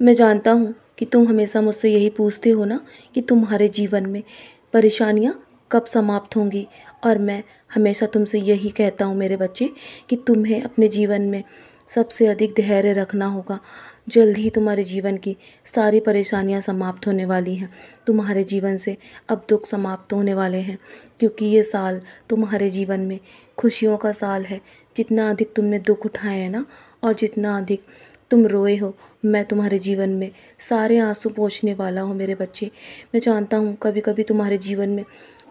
मैं जानता हूँ कि तुम हमेशा मुझसे यही पूछते हो ना कि तुम्हारे जीवन में परेशानियाँ कब समाप्त होंगी, और मैं हमेशा तुमसे यही कहता हूँ मेरे बच्चे कि तुम्हें अपने जीवन में सबसे अधिक धैर्य रखना होगा। जल्द ही तुम्हारे जीवन की सारी परेशानियाँ समाप्त होने वाली हैं। तुम्हारे जीवन से अब दुख समाप्त होने वाले हैं, क्योंकि ये साल तुम्हारे जीवन में खुशियों का साल है। जितना अधिक तुमने दुख उठाए हैं ना, और जितना अधिक तुम रोए हो, मैं तुम्हारे जीवन में सारे आंसू पोंछने वाला हूँ मेरे बच्चे। मैं जानता हूँ कभी कभी तुम्हारे जीवन में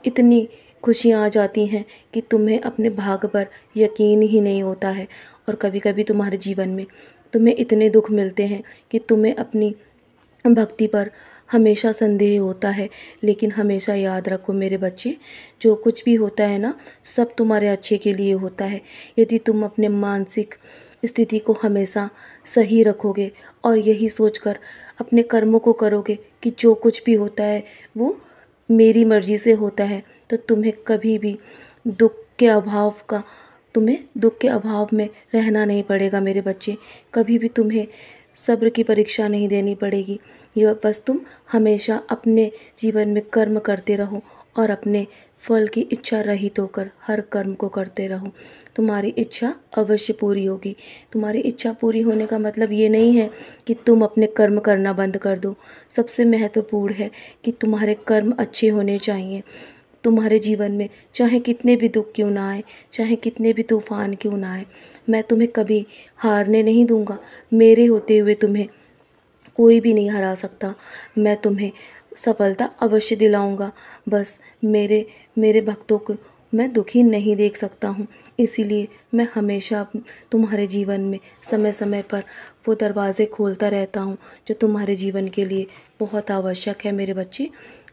इतनी खुशियाँ आ जाती हैं कि तुम्हें अपने भाग्य पर यकीन ही नहीं होता है, और कभी कभी तुम्हारे जीवन में तुम्हें इतने दुख मिलते हैं कि तुम्हें अपनी भक्ति पर हमेशा संदेह होता है। लेकिन हमेशा याद रखो मेरे बच्चे, जो कुछ भी होता है ना, सब तुम्हारे अच्छे के लिए होता है। यदि तुम अपने मानसिक स्थिति को हमेशा सही रखोगे और यही सोचकर अपने कर्मों को करोगे कि जो कुछ भी होता है वो मेरी मर्ज़ी से होता है, तो तुम्हें दुख के अभाव में रहना नहीं पड़ेगा मेरे बच्चे। कभी भी तुम्हें सब्र की परीक्षा नहीं देनी पड़ेगी। यह बस तुम हमेशा अपने जीवन में कर्म करते रहो और अपने फल की इच्छा रहित होकर हर कर्म को करते रहो। तुम्हारी इच्छा अवश्य पूरी होगी। तुम्हारी इच्छा पूरी होने का मतलब ये नहीं है कि तुम अपने कर्म करना बंद कर दो। सबसे महत्वपूर्ण है कि तुम्हारे कर्म अच्छे होने चाहिए। तुम्हारे जीवन में चाहे कितने भी दुख क्यों ना आए, चाहे कितने भी तूफान क्यों ना आए, मैं तुम्हें कभी हारने नहीं दूंगा। मेरे होते हुए तुम्हें कोई भी नहीं हरा सकता। मैं तुम्हें सफलता अवश्य दिलाऊंगा। बस मेरे मेरे भक्तों को मैं दुखी नहीं देख सकता हूँ, इसीलिए मैं हमेशा तुम्हारे जीवन में समय समय पर वो दरवाज़े खोलता रहता हूँ जो तुम्हारे जीवन के लिए बहुत आवश्यक है मेरे बच्चे।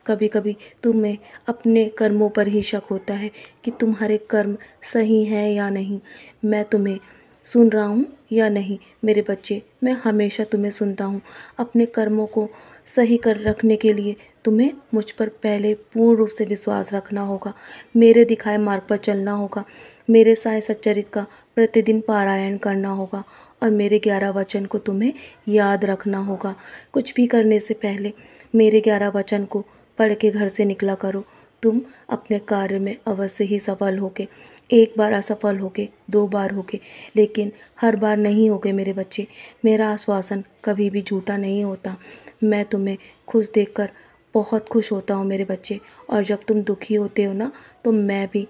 कभी कभी तुम्हें अपने कर्मों पर ही शक होता है कि तुम्हारे कर्म सही हैं या नहीं, मैं तुम्हें सुन रहा हूँ या नहीं मेरे बच्चे। मैं हमेशा तुम्हें सुनता हूँ। अपने कर्मों को सही कर रखने के लिए तुम्हें मुझ पर पहले पूर्ण रूप से विश्वास रखना होगा, मेरे दिखाए मार्ग पर चलना होगा, मेरे साय सच्चरित का प्रतिदिन पारायण करना होगा, और मेरे 11 वचन को तुम्हें याद रखना होगा। कुछ भी करने से पहले मेरे 11 वचन को पढ़ के घर से निकला करो। तुम अपने कार्य में अवश्य ही सफल होगे। एक बार असफल होगे, 2 बार होगे, लेकिन हर बार नहीं होगे मेरे बच्चे। मेरा आश्वासन कभी भी झूठा नहीं होता। मैं तुम्हें खुश देखकर बहुत खुश होता हूँ मेरे बच्चे, और जब तुम दुखी होते हो ना, तो मैं भी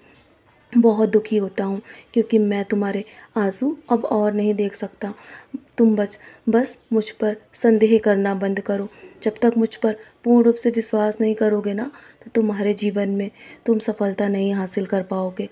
बहुत दुखी होता हूँ, क्योंकि मैं तुम्हारे आंसू अब और नहीं देख सकता। तुम बस मुझ पर संदेह करना बंद करो। जब तक मुझ पर पूर्ण रूप से विश्वास नहीं करोगे ना, तो तुम्हारे जीवन में तुम सफलता नहीं हासिल कर पाओगे।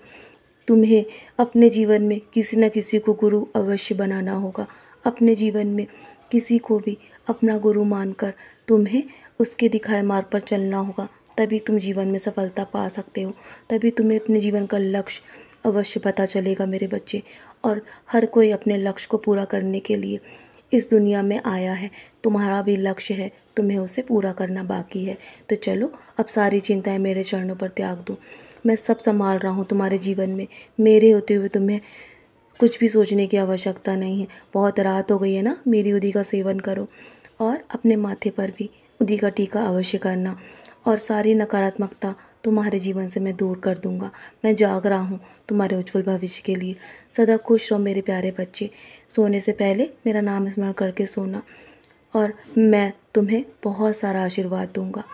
तुम्हें अपने जीवन में किसी न किसी को गुरु अवश्य बनाना होगा। अपने जीवन में किसी को भी अपना गुरु मानकर तुम्हें उसके दिखाए मार्ग पर चलना होगा। तभी तुम जीवन में सफलता पा सकते हो। तभी तुम्हें अपने जीवन का लक्ष्य अवश्य पता चलेगा मेरे बच्चे। और हर कोई अपने लक्ष्य को पूरा करने के लिए इस दुनिया में आया है। तुम्हारा भी लक्ष्य है, तुम्हें उसे पूरा करना बाकी है। तो चलो, अब सारी चिंताएं मेरे चरणों पर त्याग दो। मैं सब संभाल रहा हूँ तुम्हारे जीवन में। मेरे होते हुए तुम्हें कुछ भी सोचने की आवश्यकता नहीं है। बहुत रात हो गई है ना, मेरी उदी का सेवन करो, और अपने माथे पर भी उदी का टीका अवश्य करना, और सारी नकारात्मकता तुम्हारे जीवन से मैं दूर कर दूंगा। मैं जाग रहा हूँ तुम्हारे उज्जवल भविष्य के लिए। सदा खुश रहो मेरे प्यारे बच्चे। सोने से पहले मेरा नाम स्मरण करके सोना, और मैं तुम्हें बहुत सारा आशीर्वाद दूंगा।